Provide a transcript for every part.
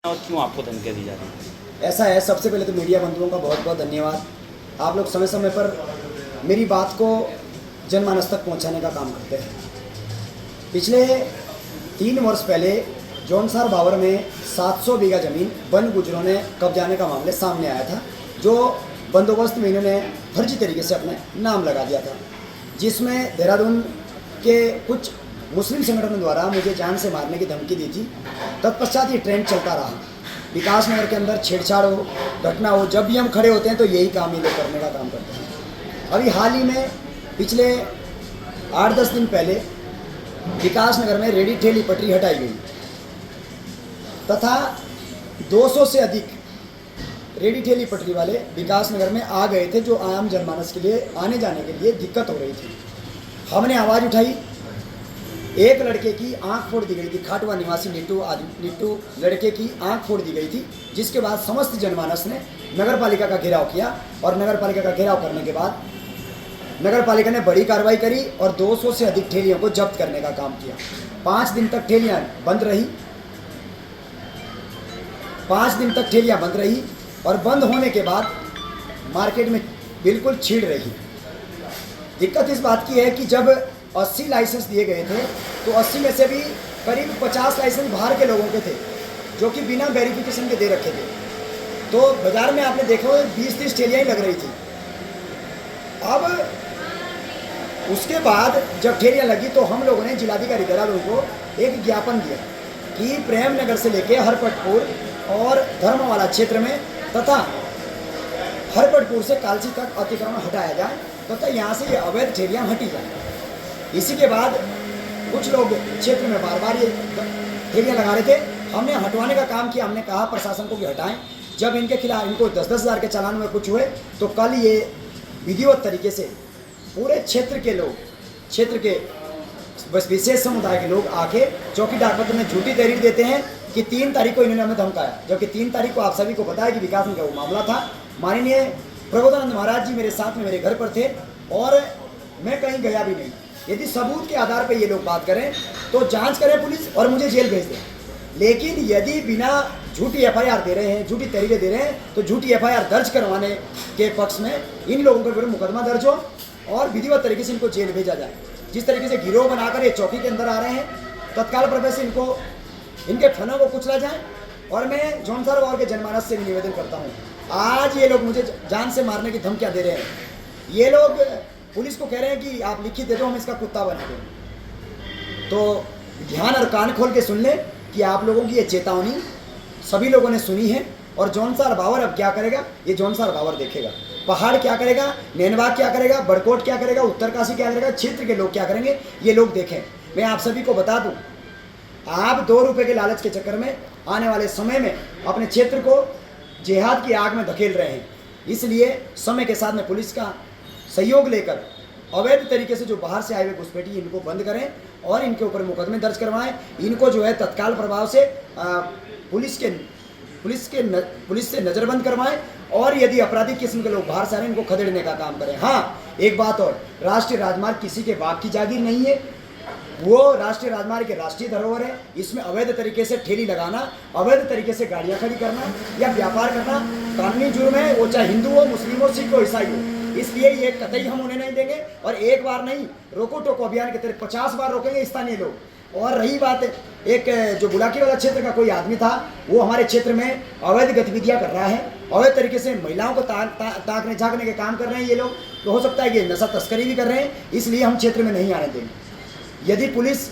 और क्यों आपको धमकियाँ दी जा रही हैं? ऐसा है, सबसे पहले तो मीडिया बंधुओं का बहुत बहुत धन्यवाद। आप लोग समय समय पर मेरी बात को जनमानस तक पहुंचाने का काम करते हैं। पिछले 3 वर्ष पहले जौनसार बावर में 700 बीघा ज़मीन वन गुजरों ने कब्जाने का मामले सामने आया था, जो बंदोबस्त में इन्होंने फर्जी तरीके से अपने नाम लगा दिया था, जिसमें देहरादून के कुछ मुस्लिम संगठनों द्वारा मुझे जान से मारने की धमकी दी थी। तत्पश्चात ये ट्रेंड चलता रहा। विकास नगर के अंदर छेड़छाड़ हो, घटना हो, जब भी हम खड़े होते हैं तो यही काम ये लोग करने का काम करते हैं। अभी हाल ही में पिछले 8-10 दिन पहले विकास नगर में रेडी ठेली पटरी हटाई गई तथा 200 से अधिक रेडी ठेली पटरी वाले विकास नगर में आ गए थे, जो आम जनमानस के लिए आने जाने के लिए दिक्कत हो रही थी। हमने आवाज़ उठाई। एक लड़के की आंख फोड़ दी गई थी, खाटवा निवासी नीटू लड़के की आंख फोड़ दी गई थी, जिसके बाद समस्त जनमानस ने नगर पालिका का घेराव किया और नगर पालिका का घेराव करने के बाद नगर पालिका ने बड़ी कार्रवाई करी और 200 से अधिक ठेलियों को जब्त करने का काम किया। 5 दिन तक ठेलियाँ बंद रही। 5 दिन तक ठेलियाँ बंद रही और बंद होने के बाद मार्केट में बिल्कुल छिड़ रही। दिक्कत इस बात की है कि जब 80 लाइसेंस दिए गए थे तो 80 में से भी करीब 50 लाइसेंस बाहर के लोगों के थे, जो कि बिना वेरिफिकेशन के दे रखे थे। तो बाज़ार में आपने देखा हो 20-30 ठेलियाँ ही लग रही थी। अब उसके बाद जब ठेलियाँ लगी तो हम लोगों ने जिलाधिकारी देहरादून को एक ज्ञापन दिया कि प्रेम नगर से लेके हरपटपुर और धर्मवाला क्षेत्र में तथा हरपटपुर से कालसी तक अतिक्रमण हटाया जाए तथा यहाँ से ये अवैध ठेलियाँ हटी जाए। इसी के बाद कुछ लोग क्षेत्र में बार बार ये ठेलियाँ लगा रहे थे। हमने हटवाने का काम किया। हमने कहा प्रशासन को कि हटाएं। जब इनके खिलाफ इनको 10-10 हज़ार के चालान में कुछ हुए तो कल ये विधिवत तरीके से पूरे क्षेत्र के लोग, क्षेत्र के बस विशेष समुदाय के लोग आके चौकी डाकपत्र में झूठी तहरीर देते हैं कि 3 तारीख को इन्होंने हमें धमकाया, जबकि 3 तारीख को आप सभी को पता है कि विकास में वो मामला था। माननीय प्रबोधानंद महाराज जी मेरे साथ में मेरे घर पर थे और मैं कहीं गया भी नहीं। यदि सबूत के आधार पर ये लोग बात करें तो जांच करें पुलिस और मुझे जेल भेज दें, लेकिन यदि बिना झूठी एफआईआर दे रहे हैं, झूठी तहरीरें दे रहे हैं, तो झूठी एफआईआर दर्ज करवाने के पक्ष में इन लोगों के विरुद्ध मुकदमा दर्ज हो और विधिवत तरीके से इनको जेल भेजा जाए। जिस तरीके से गिरोह बनाकर ये चौकी के अंदर आ रहे हैं, तत्काल प्रभाव से इनको इनके फनों को कुचला जाए। और मैं जौनसार बावर के जनमानस से भी निवेदन करता हूँ, आज ये लोग मुझे जान से मारने की धमकियाँ दे रहे हैं। ये लोग पुलिस को कह रहे हैं कि आप लिखित दे दो, हम इसका कुत्ता बना दें। तो ध्यान और कान खोल के सुन लें कि आप लोगों की ये चेतावनी सभी लोगों ने सुनी है। और जौनसार बावर अब क्या करेगा, ये जौनसार बावर देखेगा। पहाड़ क्या करेगा, नैनबाग क्या करेगा, बड़कोट क्या करेगा, उत्तरकाशी क्या करेगा, क्षेत्र के लोग क्या करेंगे, ये लोग देखें। मैं आप सभी को बता दूं, आप 2 रुपये के लालच के चक्कर में आने वाले समय में अपने क्षेत्र को जिहाद की आग में धकेल रहे हैं। इसलिए समय के साथ में पुलिस का सहयोग लेकर अवैध तरीके से जो बाहर से आए हुए घुसपैठी इनको बंद करें और इनके ऊपर मुकदमे दर्ज करवाएं। इनको जो है तत्काल प्रभाव से पुलिस से नज़रबंद करवाएं और यदि आपराधिक किस्म के लोग बाहर से आ रहे हैं इनको खदेड़ने का काम करें। हाँ, एक बात और, राष्ट्रीय राजमार्ग किसी के बाप की जागीर नहीं है, वो राष्ट्रीय राजमार्ग के राष्ट्रीय धरोहर है। इसमें अवैध तरीके से ठेली लगाना, अवैध तरीके से गाड़ियाँ खड़ी करना या व्यापार करना कानूनी जुर्म है, वो चाहे हिंदू हो, मुस्लिम हो, सिख हो, ईसाई हो। इसलिए ये कतई हम उन्हें नहीं देंगे और एक बार नहीं, रोको टोको अभियान के तहत 50 बार रोकेंगे स्थानीय लोग। और रही बात एक जो बुलाकी वाला क्षेत्र का कोई आदमी था, वो हमारे क्षेत्र में अवैध गतिविधियां कर रहा है, अवैध तरीके से महिलाओं को ताकने झाँकने के काम कर रहे हैं ये लोग। तो हो सकता है कि नशा तस्करी भी कर रहे हैं, इसलिए हम क्षेत्र में नहीं आने देंगे। यदि पुलिस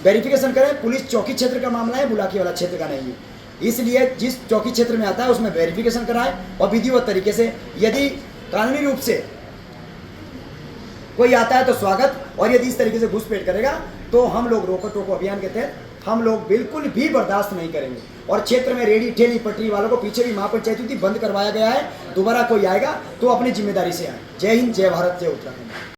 वेरिफिकेशन करे, पुलिस चौकी क्षेत्र का मामला है, बुलाकी वाला क्षेत्र का नहीं है, इसलिए जिस चौकी क्षेत्र में आता है उसमें वेरिफिकेशन कराएं और विधिवत तरीके से। यदि कानूनी रूप से कोई आता है तो स्वागत, और यदि इस तरीके से घुसपैठ करेगा तो हम लोग रोको टोको अभियान के तहत हम लोग बिल्कुल भी बर्दाश्त नहीं करेंगे। और क्षेत्र में रेडी ठेली पटरी वालों को पीछे भी महापंचायत थी, बंद करवाया गया है। दोबारा कोई आएगा तो अपनी जिम्मेदारी से आए। जय हिंद, जय भारत, जय उत्तराखंड।